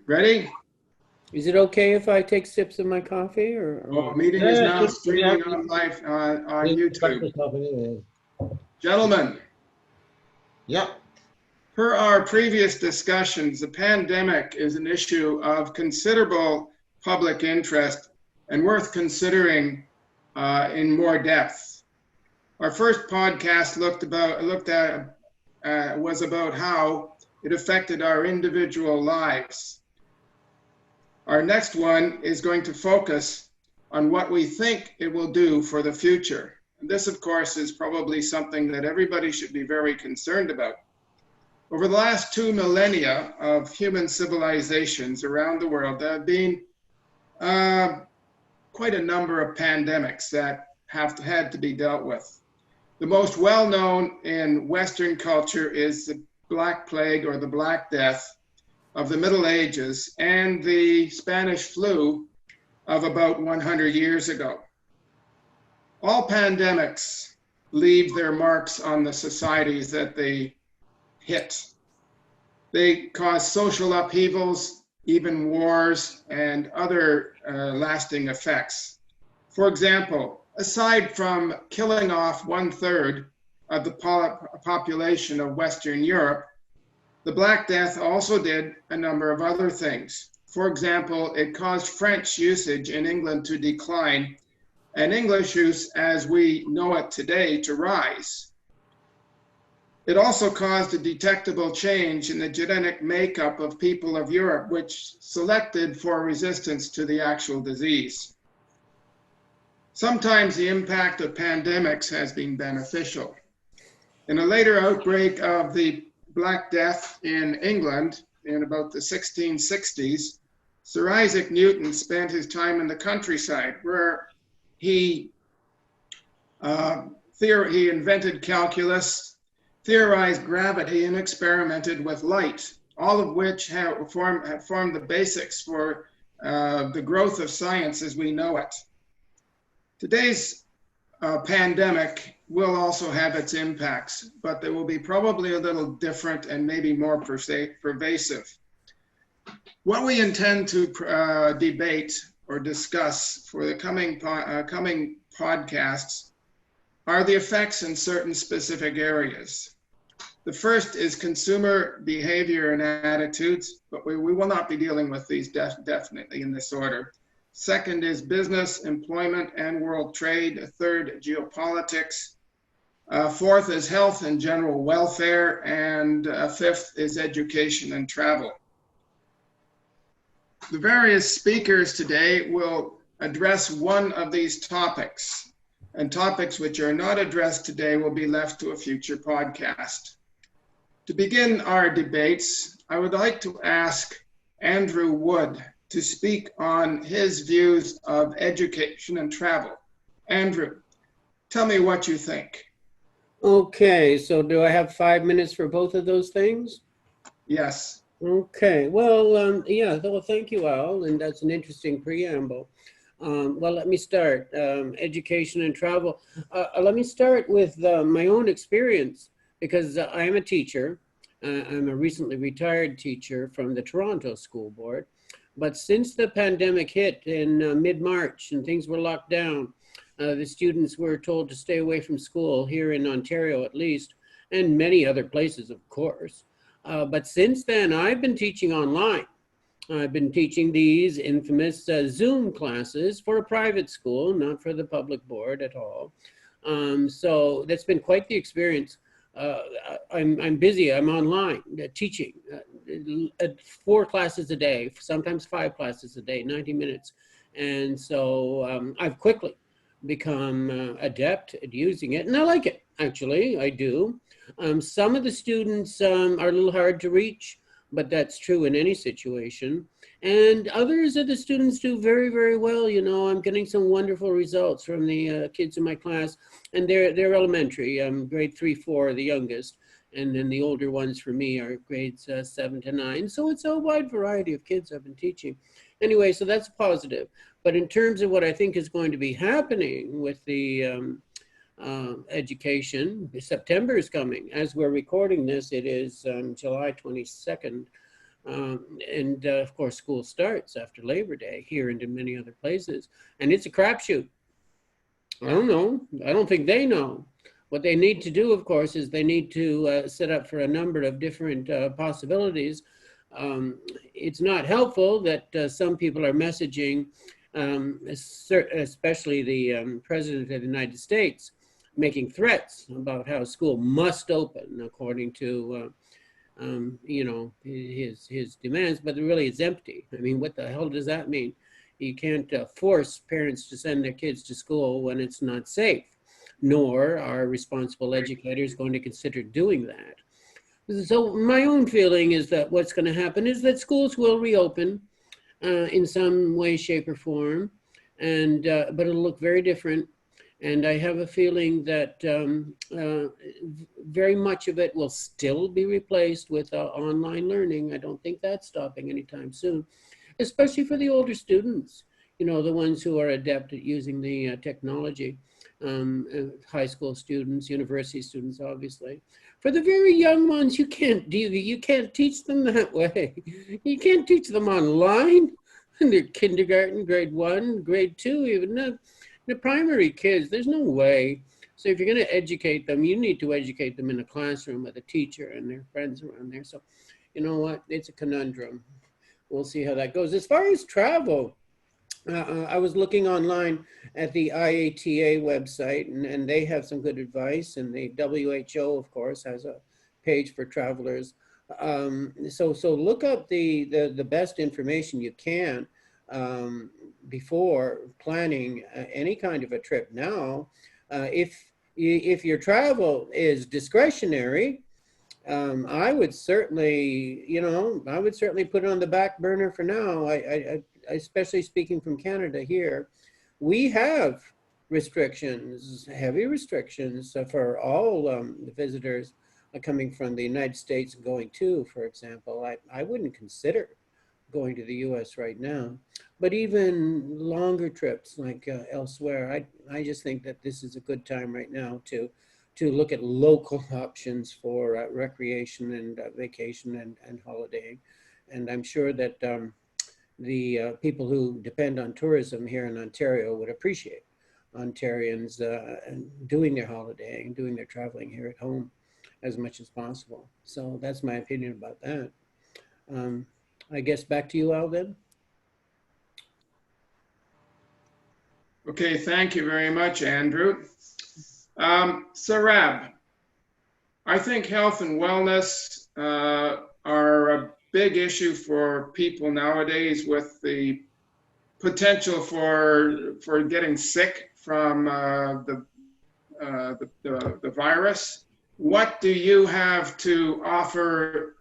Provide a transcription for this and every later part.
Ready? Is it okay if I take sips of my coffee or? Meeting is now streaming on live on YouTube. Gentlemen, Yep. per our previous discussions, the pandemic is an issue of considerable public interest and worth considering in more depth. Our first podcast was about how it affected our individual lives. Our next one is going to focus on what we think it will do for the future. And this, of course, is probably something that everybody should be very concerned about. Over the last 2 millennia of human civilizations around the world, there have been quite a number of pandemics that have had to be dealt with. The most well-known in Western culture is the Black Plague or the Black Death of the Middle Ages and the Spanish flu of about 100 years ago. All pandemics leave their marks on the societies that they hit. They cause social upheavals, even wars, and other lasting effects. For example, aside from killing off 1/3 of the population of Western Europe, the Black Death also did a number of other things. For example, it caused French usage in England to decline and English use as we know it today to rise. It also caused a detectable change in the genetic makeup of people of Europe, which selected for resistance to the actual disease. Sometimes the impact of pandemics has been beneficial. In a later outbreak of the Black Death in England in about the 1660s, Sir Isaac Newton spent his time in the countryside where he invented calculus, theorized gravity, and experimented with light, all of which have formed the basics for the growth of science as we know it. Today's pandemic will also have its impacts, but they will be probably a little different and maybe more pervasive. What we intend to debate or discuss for the coming podcasts are the effects in certain specific areas. The first is consumer behavior and attitudes, but we will not be dealing with these definitely in this order. Second is business, employment, and world trade. Third, geopolitics. Fourth is health and general welfare. And fifth is education and travel. The various speakers today will address one of these topics, and topics which are not addressed today will be left to a future podcast. To begin our debates, I would like to ask Andrew Wood to speak on his views of education and travel. Andrew, tell me what you think. Okay, so do I have 5 minutes for both of those things? Yes. Okay, well, yeah, well, thank you, Al, and that's an interesting preamble. Well, let me start. Education and travel. Let me start with my own experience, because I am a teacher. I'm a recently retired teacher from the Toronto School Board. But since the pandemic hit in mid-March and things were locked down, the students were told to stay away from school, here in Ontario at least, and many other places, of course. But since then, I've been teaching online. I've been teaching these infamous Zoom classes for a private school, not for the public board at all. So that's been quite the experience. I'm busy, I'm online teaching 4 classes a day, sometimes 5 classes a day, 90 minutes. And so I've quickly become adept at using it, and I like it, actually, I do. Some of the students are a little hard to reach, but that's true in any situation. And others of the students do very, very well. You know, I'm getting some wonderful results from the kids in my class, and they're elementary, grade 3, 4, the youngest. And then the older ones for me are grades 7 to 9. So it's a wide variety of kids I've been teaching. Anyway, so that's positive. But in terms of what I think is going to be happening with the education, September is coming. As we're recording this, it is July 22nd. And of course, school starts after Labor Day here and in many other places. And it's a crapshoot. I don't know. I don't think they know. What they need to do, of course, is they need to set up for a number of different possibilities. It's not helpful that some people are messaging, especially the President of the United States, making threats about how school must open according to his demands, but really it's empty. I mean, what the hell does that mean? You can't force parents to send their kids to school when it's not safe, nor are responsible educators going to consider doing that. So my own feeling is that what's going to happen is that schools will reopen in some way, shape, or form, and but it'll look very different. And I have a feeling that very much of it will still be replaced with online learning. I don't think that's stopping anytime soon, especially for the older students, the ones who are adept at using the technology, high school students, university students, obviously. For the very young ones, you can't teach them that way. You can't teach them online in their kindergarten, grade 1, grade 2, even. The primary kids, there's no way. So if you're going to educate them, you need to educate them in a classroom with a teacher and their friends around there. So you know what? It's a conundrum. We'll see how that goes. As far as travel, I was looking online at the IATA website, and they have some good advice. And the WHO, of course, has a page for travelers. So look up the best information you can before planning any kind of a trip. Now, if your travel is discretionary, I would certainly put it on the back burner for now. I especially speaking from Canada here, we have restrictions, heavy restrictions for all the visitors coming from the United States going to, for example. I wouldn't consider going to the US right now, but even longer trips like elsewhere, I just think that this is a good time right now to look at local options for recreation and vacation and holidaying. And I'm sure that the people who depend on tourism here in Ontario would appreciate Ontarians doing their holidaying and doing their traveling here at home as much as possible. So that's my opinion about that. I guess back to you, Al, then. Okay, thank you very much, Andrew. Sarab, I think health and wellness are a big issue for people nowadays, with the potential for getting sick from the virus. What do you have to offer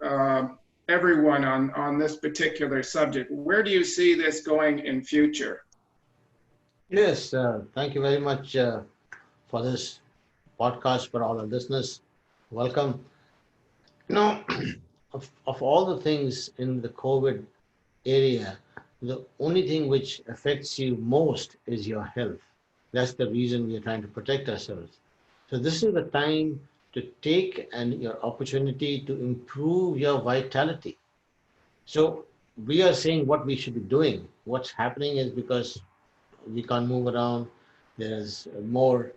everyone on this particular subject? Where do you see this going in future? Yes, thank you very much for this podcast for all the listeners. Welcome. You know, of all the things in the COVID area, the only thing which affects you most is your health. That's the reason we are trying to protect ourselves. So this is the time to take and your opportunity to improve your vitality. So we are saying what we should be doing. What's happening is because we can't move around. There's more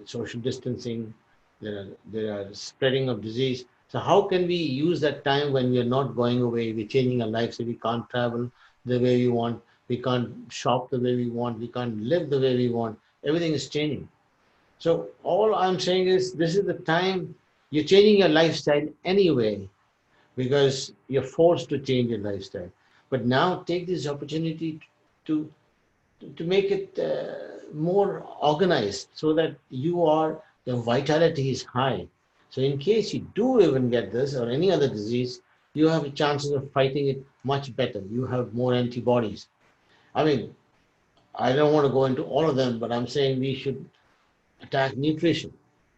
social distancing. There are spreading of disease. So how can we use that time when we are not going away? We're changing our lives, so we can't travel the way we want. We can't shop the way we want. We can't live the way we want. Everything is changing. So all I'm saying is this is the time you're changing your lifestyle anyway, because you're forced to change your lifestyle. But now take this opportunity to make it more organized so that your vitality is high. So in case you do even get this or any other disease, you have chances of fighting it much better. You have more antibodies. I mean, I don't want to go into all of them, but I'm saying we should attack nutrition.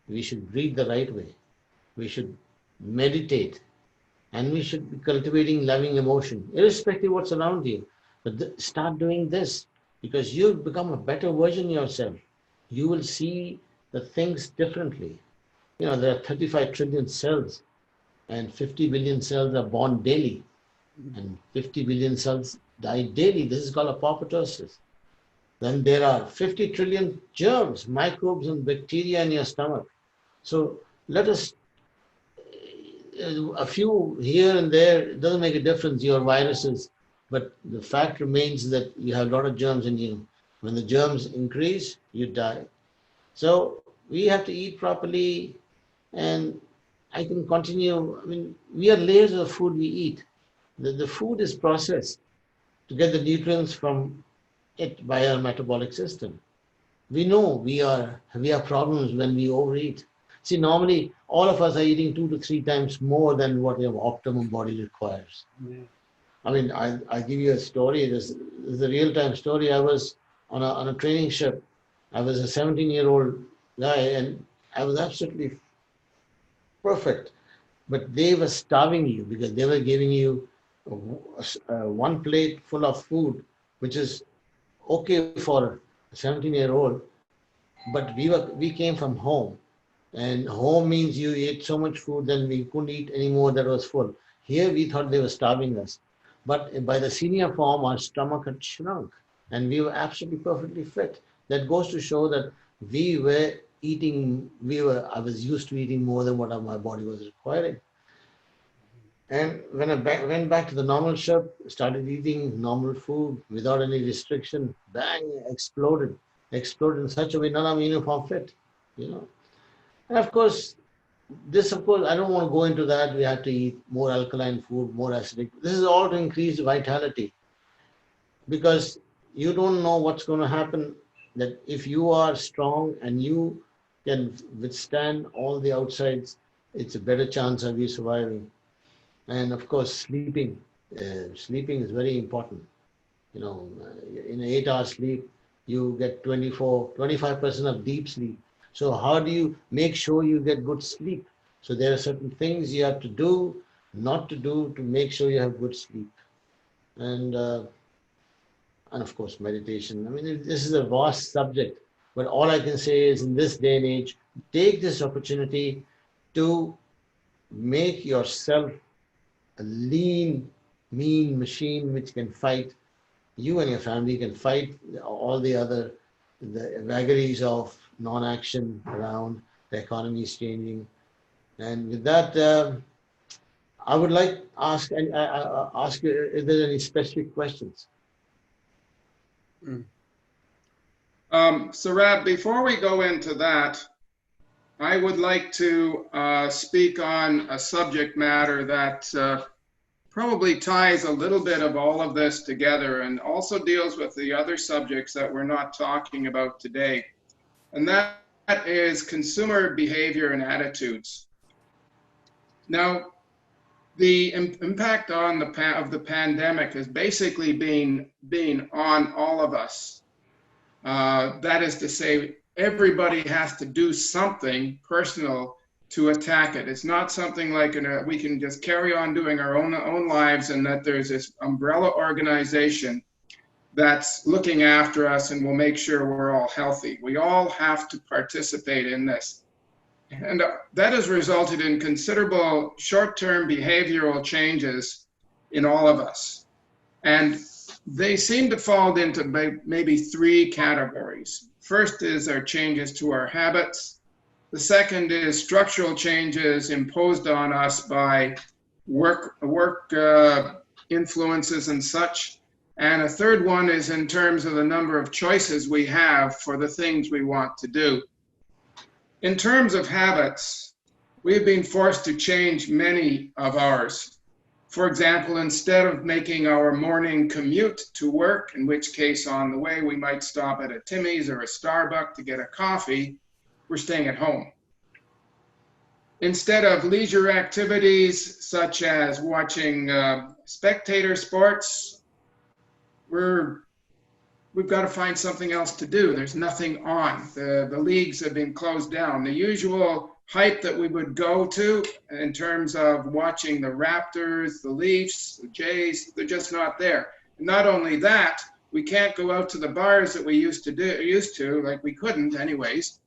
We should read the right way. We should meditate. And we should be cultivating loving emotion, irrespective of what's around you. But start doing this, because you'll become a better version of yourself. You will see the things differently. There are 35 trillion cells, and 50 billion cells are born daily. and 50 billion cells die daily. This is called apoptosis. Then there are 50 trillion germs, microbes, and bacteria in your stomach. So let us, a few here and there, it doesn't make a difference, your viruses, but the fact remains that you have a lot of germs in you. When the germs increase, you die. So we have to eat properly, and I can continue. I mean, we are layers of food we eat. The food is processed to get the nutrients from it by our metabolic system. We know we have problems when we overeat. See, normally all of us are eating 2 to 3 times more than what your optimum body requires. Yeah. I mean, I give you a story. This is a real time story. I was on a training ship. I was a 17-year-old guy, and I was absolutely perfect. But they were starving you because they were giving you one plate full of food, which is okay for a 17-year-old. But we came from home, and home means you ate so much food then we couldn't eat anymore that was full. Here we thought they were starving us, but by the senior form our stomach had shrunk, and we were absolutely perfectly fit. That goes to show that we were eating. I was used to eating more than what my body was requiring. And when went back to the normal ship, started eating normal food without any restriction, bang, exploded in such a way none of uniform fit, you know. And of course, I don't want to go into that. We have to eat more alkaline food, more acidic. This is all to increase vitality, because you don't know what's going to happen. That if you are strong and you can withstand all the outsides, it's a better chance of you surviving. And of course, sleeping. Sleeping is very important. You know, in an 8 hour sleep, you get 25% of deep sleep. So how do you make sure you get good sleep? So there are certain things you have to do, not to do, to make sure you have good sleep. And of course, meditation. I mean, this is a vast subject, but all I can say is in this day and age, take this opportunity to make yourself a lean, mean machine which can fight. You and your family can fight all the vagaries of non-action around. The economy is changing. And with that, I would like to ask you if there are any specific questions. Sarab, before we go into that, I would like to speak on a subject matter that probably ties a little bit of all of this together and also deals with the other subjects that we're not talking about today. And that is consumer behavior and attitudes. Now, the impact of the pandemic has basically been on all of us. That is to say, everybody has to do something personal to attack it. It's not something like we can just carry on doing our own lives, and that there's this umbrella organization that's looking after us and will make sure we're all healthy. We all have to participate in this. And that has resulted in considerable short-term behavioral changes in all of us. And they seem to fall into maybe 3 categories. First is our changes to our habits. The second is structural changes imposed on us by work influences and such. And a third one is in terms of the number of choices we have for the things we want to do. In terms of habits, we've been forced to change many of ours. For example, instead of making our morning commute to work, in which case on the way we might stop at a Timmy's or a Starbucks to get a coffee, we're staying at home. Instead of leisure activities such as watching spectator sports, we've got to find something else to do. There's nothing on. The leagues have been closed down. The usual hype that we would go to in terms of watching the Raptors, the Leafs, the Jays, they're just not there. And not only that, we can't go out to the bars that we used to, like we couldn't anyways,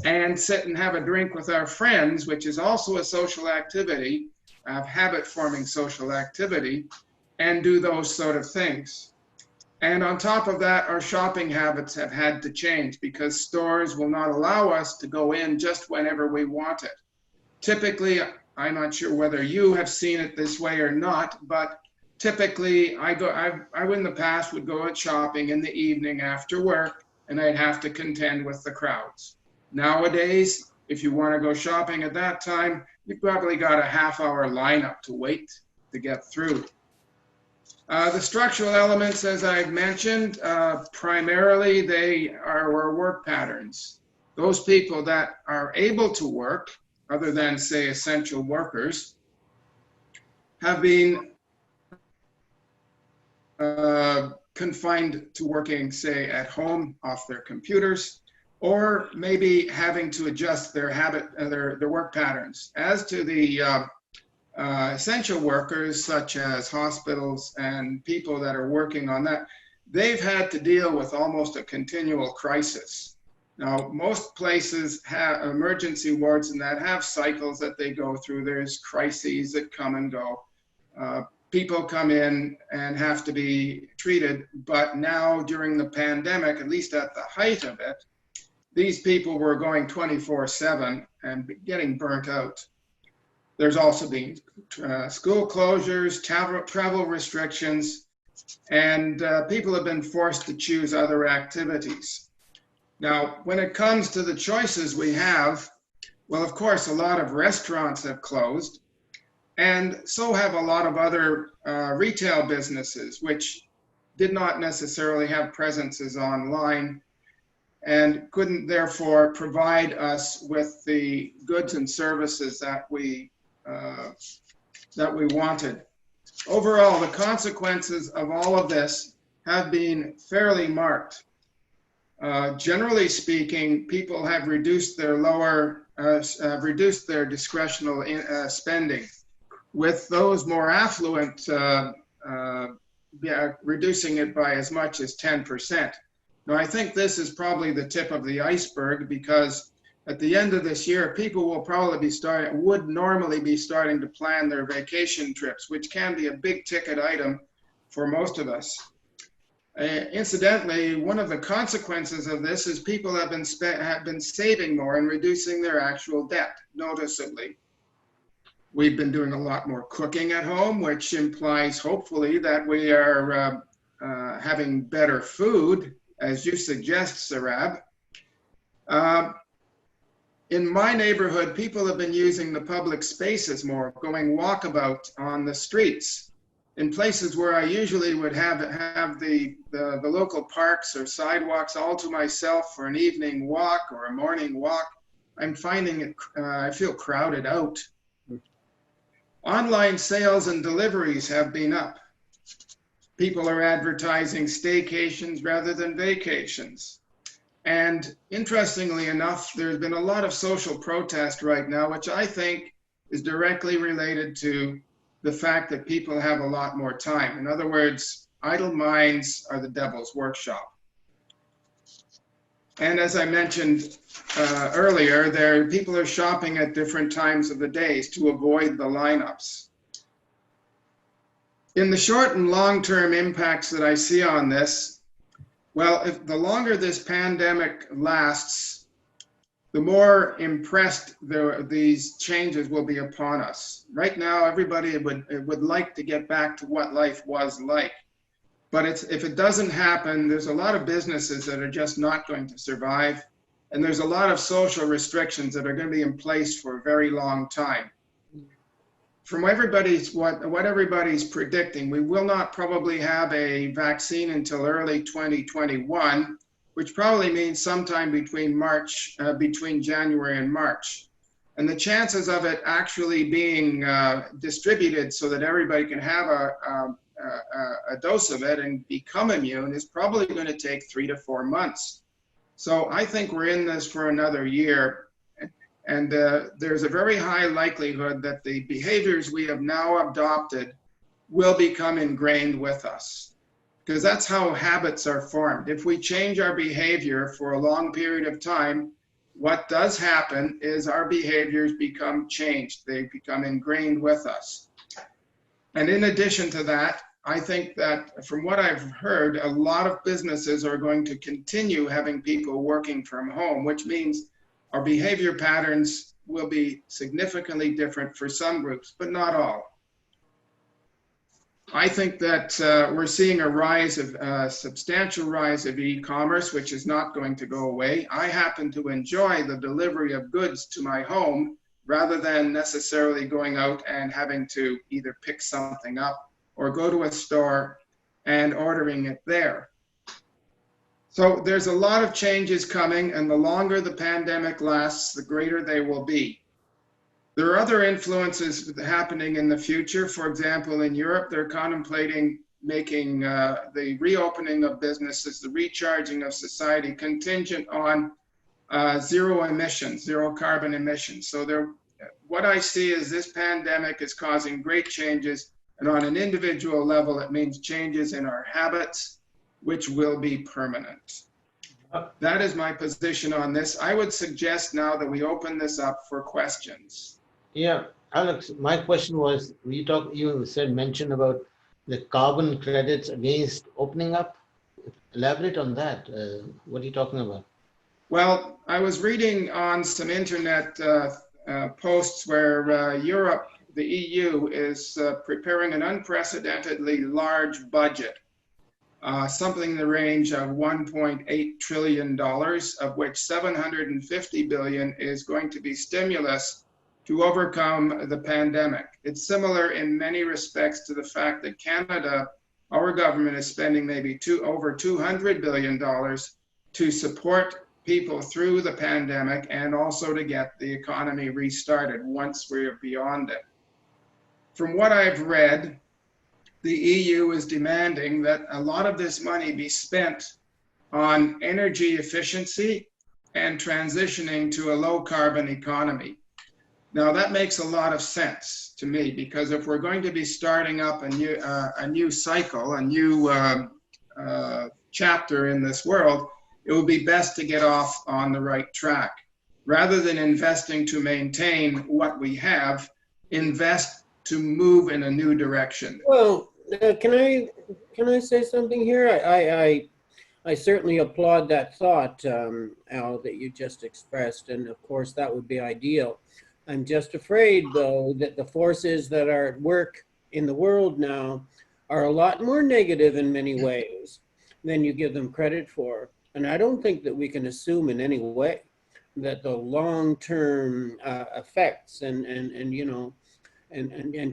and sit and have a drink with our friends, which is also a social activity, a habit-forming social activity. and do those sort of things. And on top of that, our shopping habits have had to change because stores will not allow us to go in just whenever we want it. Typically, I'm not sure whether you have seen it this way or not, but typically I in the past would go out shopping in the evening after work, and I'd have to contend with the crowds. Nowadays, if you want to go shopping at that time, you've probably got a half-hour lineup to wait to get through. The structural elements, as I've mentioned, primarily they are our work patterns. Those people that are able to work, other than, say, essential workers, have been confined to working, say, at home off their computers, or maybe having to adjust their their work patterns. As to the essential workers, such as hospitals and people that are working on that, they've had to deal with almost a continual crisis. Now, most places have emergency wards and that have cycles that they go through. There's crises that come and go. People come in and have to be treated, but now during the pandemic, at least at the height of it, these people were going 24/7 and getting burnt out. There's also been school closures, travel restrictions, and people have been forced to choose other activities. Now, when it comes to the choices we have, well, of course, a lot of restaurants have closed, and so have a lot of other retail businesses, which did not necessarily have presences online and couldn't therefore provide us with the goods and services that we wanted. Overall, the consequences of all of this have been fairly marked. Generally speaking, people have reduced their reduced their discretional spending, with those more affluent reducing it by as much as 10%. Now, I think this is probably the tip of the iceberg, because at the end of this year, people will probably would normally be starting to plan their vacation trips, which can be a big ticket item for most of us. Incidentally, one of the consequences of this is people have been saving more and reducing their actual debt noticeably. We've been doing a lot more cooking at home, which implies hopefully that we are having better food, as you suggest, Sarab. In my neighborhood, people have been using the public spaces more, going walkabout on the streets. In places where I usually would have the local parks or sidewalks all to myself for an evening walk or a morning walk, I'm finding it, I feel crowded out. Online sales and deliveries have been up. People are advertising staycations rather than vacations. And interestingly enough, there's been a lot of social protest right now, which I think is directly related to the fact that people have a lot more time. In other words, idle minds are the devil's workshop. And as I mentioned earlier, people are shopping at different times of the days to avoid the lineups. In the short and long-term impacts that I see on this, well, if the longer this pandemic lasts, the more impressed these changes will be upon us. Right now, everybody would like to get back to what life was like. But if it doesn't happen, there's a lot of businesses that are just not going to survive. And there's a lot of social restrictions that are going to be in place for a very long time. From what everybody's predicting, we will not probably have a vaccine until early 2021, which probably means sometime between January and March. And the chances of it actually being distributed so that everybody can have a dose of it and become immune is probably going to take 3 to 4 months. So I think we're in this for another year. And there's a very high likelihood that the behaviors we have now adopted will become ingrained with us, because that's how habits are formed. If we change our behavior for a long period of time, what does happen is our behaviors become changed. They become ingrained with us. And in addition to that, I think that from what I've heard, a lot of businesses are going to continue having people working from home, which means our behavior patterns will be significantly different for some groups, but not all. I think that we're seeing a substantial rise of e-commerce, which is not going to go away. I happen to enjoy the delivery of goods to my home rather than necessarily going out and having to either pick something up or go to a store and ordering it there. So there's a lot of changes coming, and the longer the pandemic lasts, the greater they will be. There are other influences happening in the future. For example, in Europe, they're contemplating making the reopening of businesses, the recharging of society contingent on zero emissions, zero carbon emissions. So what I see is this pandemic is causing great changes, and on an individual level, it means changes in our habits, which will be permanent. That is my position on this. I would suggest now that we open this up for questions. Yeah, Alex, my question was, you mentioned about the carbon credits against opening up. Elaborate on that. What are you talking about? Well, I was reading on some internet posts where Europe, the EU, is preparing an unprecedentedly large budget, something in the range of $1.8 trillion, of which $750 billion is going to be stimulus to overcome the pandemic. It's similar in many respects to the fact that Canada, our government is spending maybe over $200 billion to support people through the pandemic and also to get the economy restarted once we're beyond it. From what I've read, the EU is demanding that a lot of this money be spent on energy efficiency and transitioning to a low carbon economy. Now that makes a lot of sense to me, because if we're going to be starting up a new cycle, a new chapter in this world, it would be best to get off on the right track. Rather than investing to maintain what we have, invest to move in a new direction. Well, can I say something here? I certainly applaud that thought, Al, that you just expressed, and of course that would be ideal. I'm just afraid, though, that the forces that are at work in the world now are a lot more negative in many ways than you give them credit for. And I don't think that we can assume in any way that the long-term effects and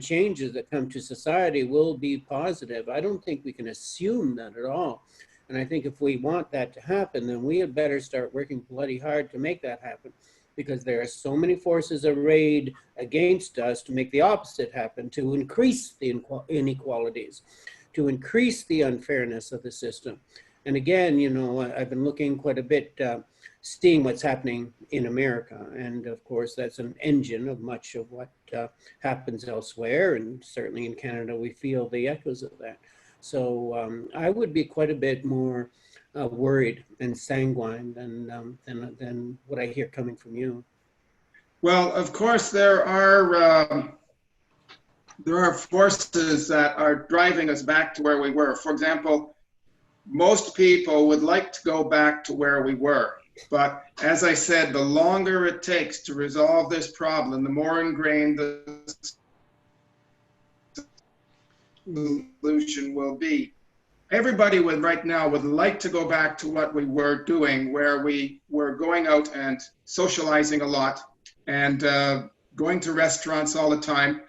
changes that come to society will be positive. I don't think we can assume that at all. And I think if we want that to happen, then we had better start working bloody hard to make that happen, because there are so many forces arrayed against us to make the opposite happen, to increase the inequalities, to increase the unfairness of the system. And again, I've been looking quite a bit, seeing what's happening in America. And of course, that's an engine of much of what happens elsewhere. And certainly in Canada, we feel the echoes of that. So I would be quite a bit more worried and sanguine than what I hear coming from you. Well, of course, there are forces that are driving us back to where we were. For example, most people would like to go back to where we were. But as I said, the longer it takes to resolve this problem, the more ingrained the solution will be. Everybody right now would like to go back to what we were doing, where we were going out and socializing a lot and going to restaurants all the time,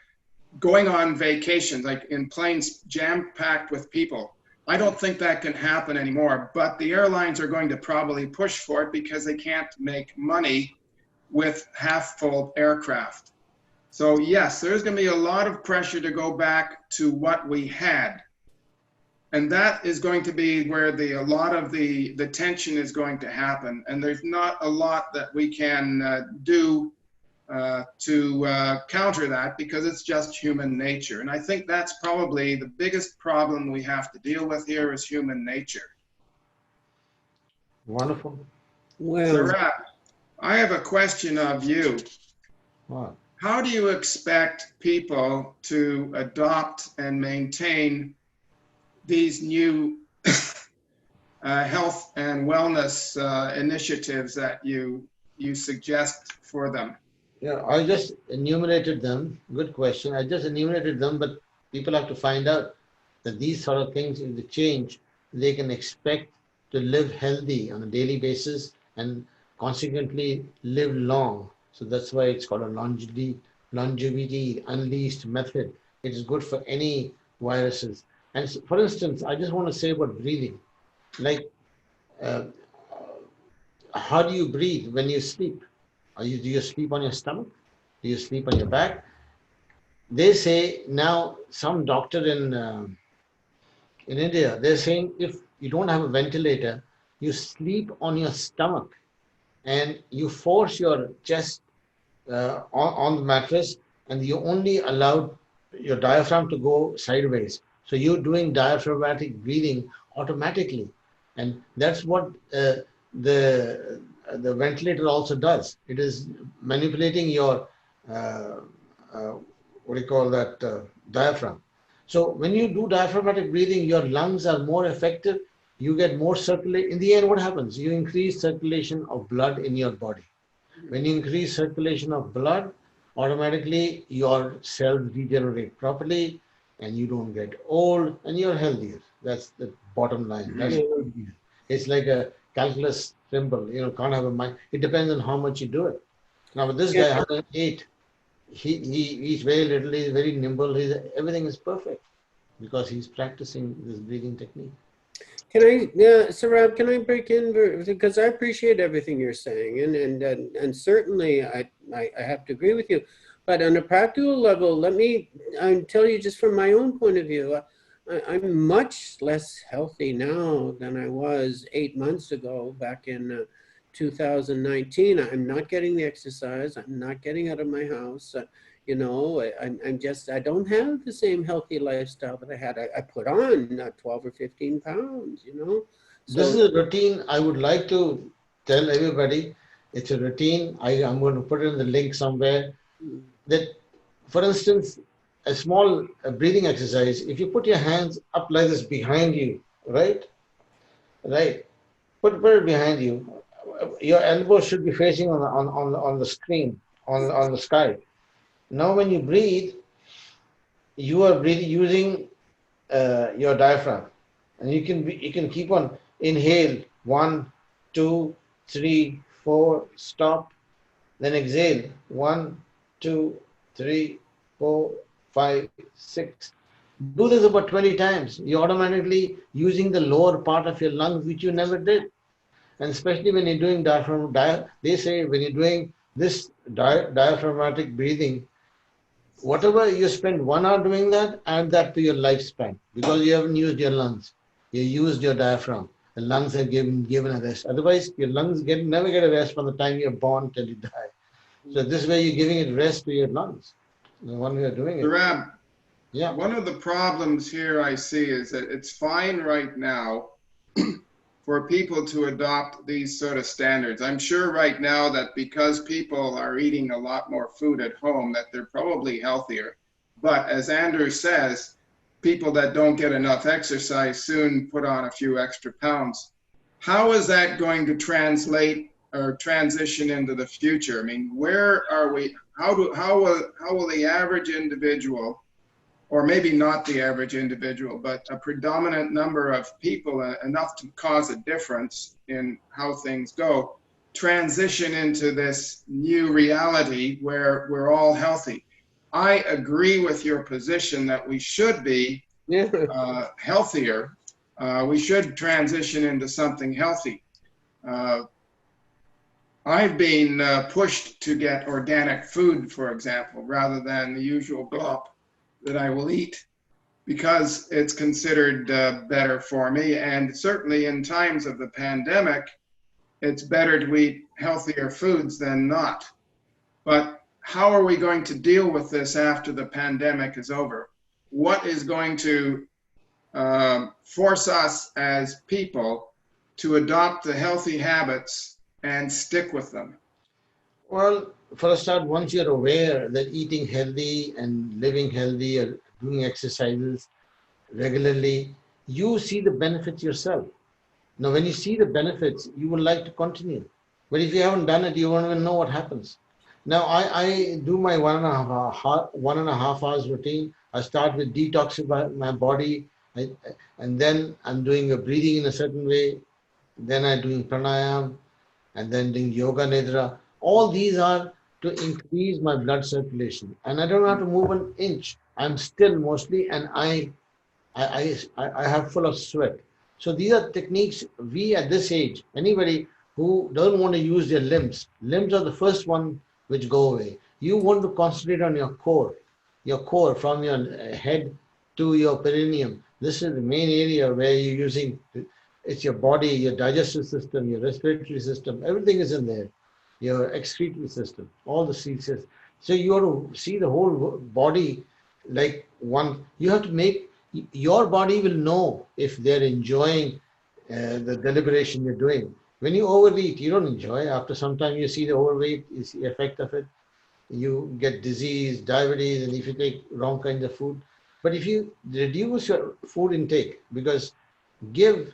going on vacations, like in planes jam-packed with people. I don't think that can happen anymore, but the airlines are going to probably push for it because they can't make money with half-full aircraft. So yes, there's going to be a lot of pressure to go back to what we had. And that is going to be where a lot of the tension is going to happen. And there's not a lot that we can do to counter that, because it's just human nature. And I think that's probably the biggest problem we have to deal with here is human nature. Wonderful. Well, Sarat, I have a question of you. What? How do you expect people to adopt and maintain these new health and wellness initiatives that you suggest for them? Yeah, I just enumerated them. Good question. I just enumerated them, but people have to find out that these sort of things, if they change, they can expect to live healthy on a daily basis and consequently live long. So that's why it's called a longevity unleashed method. It is good for any viruses. And for instance, I just want to say about breathing. Like, uh, how do you breathe when you sleep? Do you sleep on your stomach? Do you sleep on your back? They say now some doctor in India, they're saying if you don't have a ventilator, you sleep on your stomach and you force your chest on the mattress, and you only allow your diaphragm to go sideways. So you're doing diaphragmatic breathing automatically, and that's what the ventilator also does. It is manipulating your uh, uh, what do you call that diaphragm. So when you do diaphragmatic breathing, your lungs are more effective. You get more circulation. In the end, what happens? You increase circulation of blood in your body. When you increase circulation of blood, automatically your cells regenerate properly and you don't get old and you're healthier. That's the bottom line. That's Yeah. it's like a calculus symbol. Can't have a mind. It depends on how much you do it. Now, with this Yeah. guy, 108, he's very little, he's very nimble, everything is perfect because he's practicing this breathing technique. Can I, yeah, Sarab, can I break in because I appreciate everything you're saying, and certainly I have to agree with you, but on a practical level, let me tell you just from my own point of view, I'm much less healthy now than I was 8 months ago back in 2019. I'm not getting the exercise. I'm not getting out of my house. I'm just, I don't have the same healthy lifestyle that I had. I put on 12 or 15 pounds, This is So, a routine I would like to tell everybody. It's a routine. I'm going to put it in the link somewhere. That, for instance, a small breathing exercise, if you put your hands up like this behind you, right? Right. Put it behind you. Your elbows should be facing on the screen, on the sky. Now, when you breathe, you are breathing using your diaphragm, and you can keep on inhale 1, 2, 3, 4, stop, then exhale 1, 2, 3, 4, 5, 6. Do this about 20 times. You're automatically using the lower part of your lungs, which you never did. And especially when you're doing they say when you're doing this diaphragmatic breathing, whatever you spend 1 hour doing that, add that to your lifespan because you haven't used your lungs. You used your diaphragm. The lungs are given a rest. Otherwise, your lungs never get a rest from the time you're born till you die. So this way, you're giving it rest to your lungs. The one way of doing it. Sarab, Yeah. one of the problems here I see is that it's fine right now for people to adopt these sort of standards. I'm sure right now that because people are eating a lot more food at home, that they're probably healthier. But as Andrew says, people that don't get enough exercise soon put on a few extra pounds. How is that going to translate or transition into the future? I mean, where are we? How will the average individual, or maybe not the average individual, but a predominant number of people, enough to cause a difference in how things go, transition into this new reality where we're all healthy? I agree with your position that we should be healthier. We should transition into something healthy. I've been pushed to get organic food, for example, rather than the usual glop that I will eat because it's considered better for me. And certainly in times of the pandemic, it's better to eat healthier foods than not. But how are we going to deal with this after the pandemic is over? What is going to force us as people to adopt the healthy habits and stick with them? Well, for a start, once you're aware that eating healthy and living healthy or doing exercises regularly, you see the benefits yourself. Now, when you see the benefits, you would like to continue. But if you haven't done it, you won't even know what happens. Now, I do my 1.5 hours routine. I start with detoxifying my body, I, and then I'm doing a breathing in a certain way. Then I'm doing pranayam, and then doing yoga nidra. All these are to increase my blood circulation, and I don't have to move an inch. I'm still mostly, and I have full of sweat. So these are techniques we at this age, anybody who doesn't want to use their limbs are the first one which go away. You want to concentrate on your core from your head to your perineum. This is the main area where you're using, it's your body, your digestive system, your respiratory system, everything is in there. Your excretory system, all the seats. So you have to see the whole body like one. You have to make your body will know if they're enjoying the deliberation you're doing. When you overeat, you don't enjoy. After some time, you see the overweight, you see the effect of it. You get disease, diabetes, and if you take wrong kinds of food. But if you reduce your food intake, because give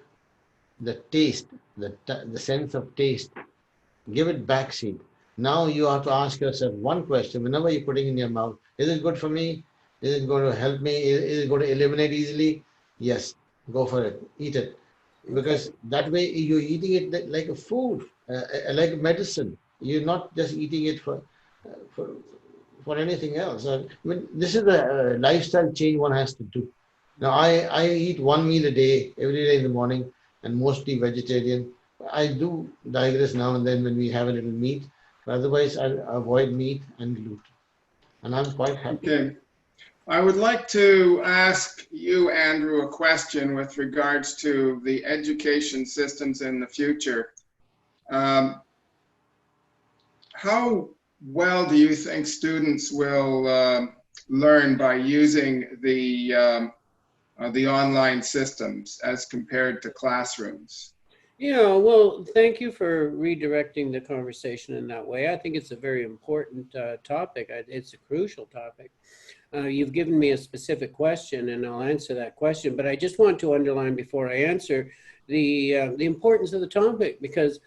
the taste, the sense of taste, give it backseat. Now you have to ask yourself one question whenever you're putting in your mouth: is it good for me? Is it going to help me? Is it going to eliminate easily? Yes, go for it. Eat it. Okay. Because that way you're eating it like a food, like a medicine. You're not just eating it for, for anything else. I mean, this is a lifestyle change one has to do. Now, I eat one meal a day, every day in the morning, and mostly vegetarian. I do digress now and then when we have a little meat, but otherwise I avoid meat and gluten, and I'm quite happy. Okay. I would like to ask you, Andrew, a question with regards to the education systems in the future. How well do you think students will learn by using the online systems as compared to classrooms? Yeah, well, thank you for redirecting the conversation in that way. I think it's a very important topic. It's a crucial topic. You've given me a specific question, and I'll answer that question. But I just want to underline before I answer the importance of the topic, because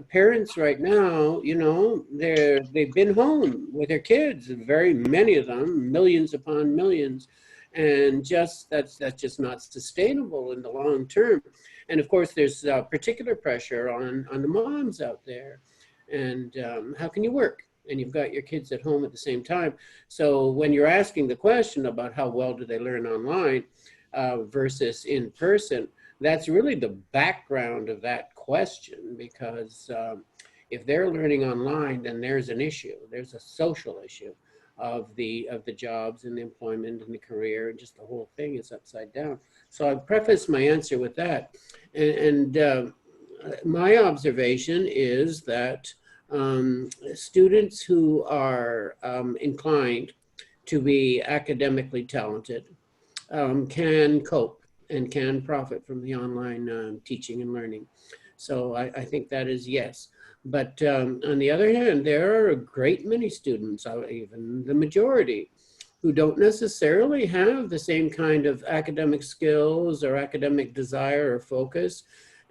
parents right now, you know, they've been home with their kids, very many of them, millions upon millions, and that's just not sustainable in the long term. And of course, there's particular pressure on the moms out there. And how can you work? And you've got your kids at home at the same time. So when you're asking the question about how well do they learn online versus in person, that's really the background of that question, because if they're learning online, then there's an issue. There's a social issue of the jobs and the employment and the career, and just the whole thing is upside down. So I've prefaced my answer with that. And my observation is that students who are inclined to be academically talented can cope and can profit from the online teaching and learning. So I think that is yes. But on the other hand, there are a great many students, even the majority, who don't necessarily have the same kind of academic skills or academic desire or focus.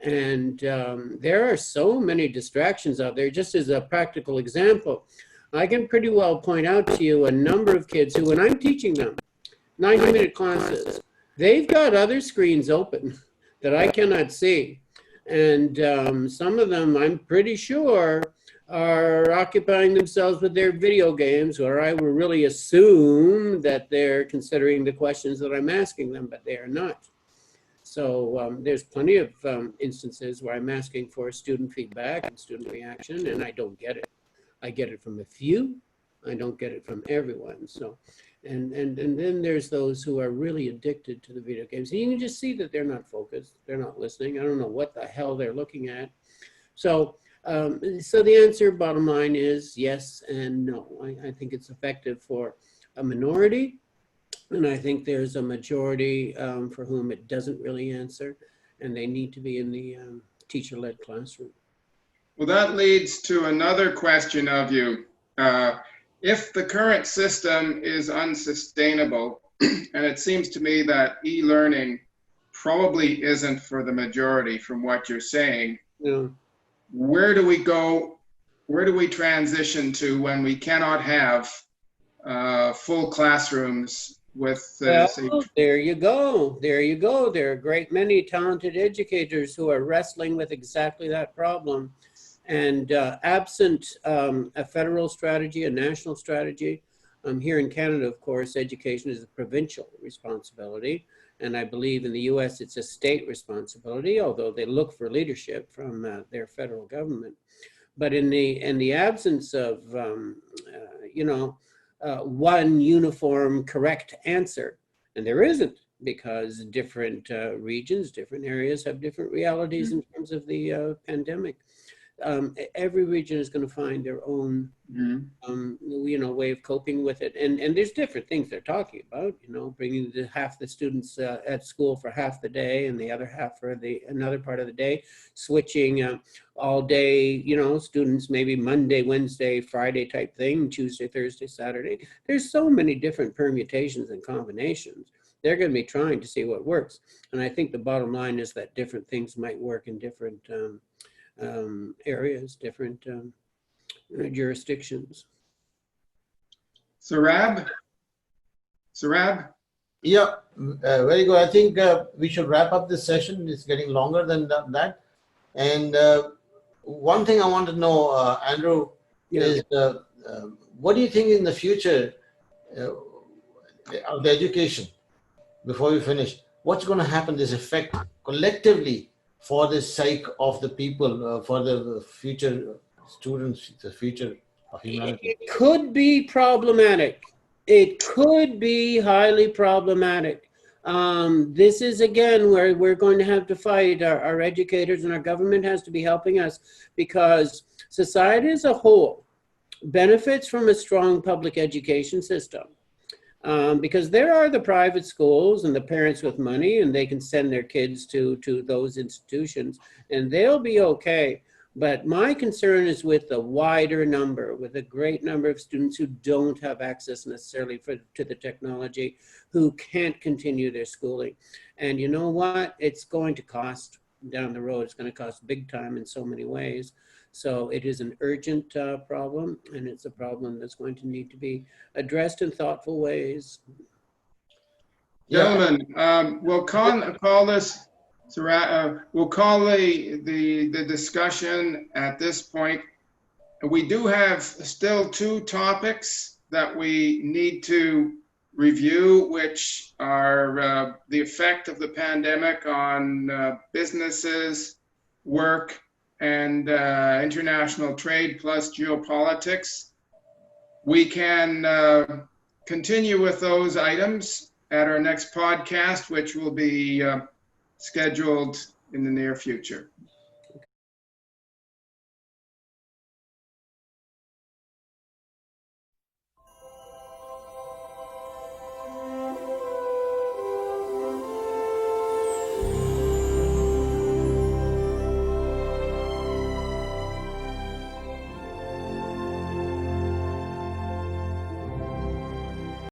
And there are so many distractions out there. Just as a practical example, I can pretty well point out to you a number of kids who, when I'm teaching them 90-minute classes, they've got other screens open that I cannot see. And some of them, I'm pretty sure, are occupying themselves with their video games, or I will really assume that they're considering the questions that I'm asking them, but they are not. So there's plenty of instances where I'm asking for student feedback and student reaction, and I don't get it. I get it from a few. I don't get it from everyone. So, and then there's those who are really addicted to the video games. And you can just see that they're not focused. They're not listening. I don't know what the hell they're looking at. So, so the answer, bottom line, is yes and no. I think it's effective for a minority, and I think there's a majority for whom it doesn't really answer, and they need to be in the teacher-led classroom. Well, that leads to another question of you. If the current system is unsustainable, and it seems to me that e-learning probably isn't for the majority from what you're saying. Yeah. Where do we go? Where do we transition to when we cannot have full classrooms with, say, Well, there you go. There you go. There are a great many talented educators who are wrestling with exactly that problem. And absent a federal strategy, a national strategy, here in Canada, of course, education is a provincial responsibility. And I believe in the US, it's a state responsibility, although they look for leadership from their federal government. But in the absence of, one uniform correct answer, and there isn't, because different regions, different areas have different realities in terms of the pandemic. Every region is going to find their own, way of coping with it. And there's different things they're talking about, bringing half the students at school for half the day and the other half for another part of the day, switching all day, students maybe Monday, Wednesday, Friday type thing, Tuesday, Thursday, Saturday. There's so many different permutations and combinations. They're going to be trying to see what works. And I think the bottom line is that different things might work in different areas, different jurisdictions. Sarab? Yeah, very good. I think we should wrap up this session. It's getting longer than that. And one thing I want to know, Andrew, is what do you think in the future of the education, before we finish, what's going to happen, this effect collectively for the sake of the people, for the future students, the future of humanity? It could be problematic. It could be highly problematic. This is, again, where we're going to have to fight. Our educators and our government has to be helping us, because society as a whole benefits from a strong public education system. Because there are the private schools and the parents with money, and they can send their kids to those institutions and they'll be okay. But my concern is with the wider number, with a great number of students who don't have access necessarily to the technology, who can't continue their schooling. And you know what? It's going to cost down the road. It's going to cost big time in so many ways. So it is an urgent problem, and it's a problem that's going to need to be addressed in thoughtful ways. Gentlemen, we'll call this. We'll call the discussion at this point. We do have still two topics that we need to review, which are the effect of the pandemic on businesses, work, and international trade, plus geopolitics. We can continue with those items at our next podcast, which will be scheduled in the near future.